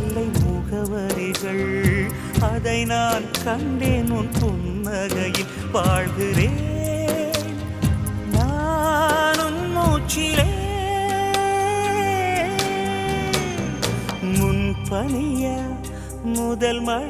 எல்லை முகவரிகள் அதை நான் கண்டேன் உன் புன்னகையில் வாழ்கிறேன் நான் உன் மூச்சிலே முன்பணிய முதல் மழை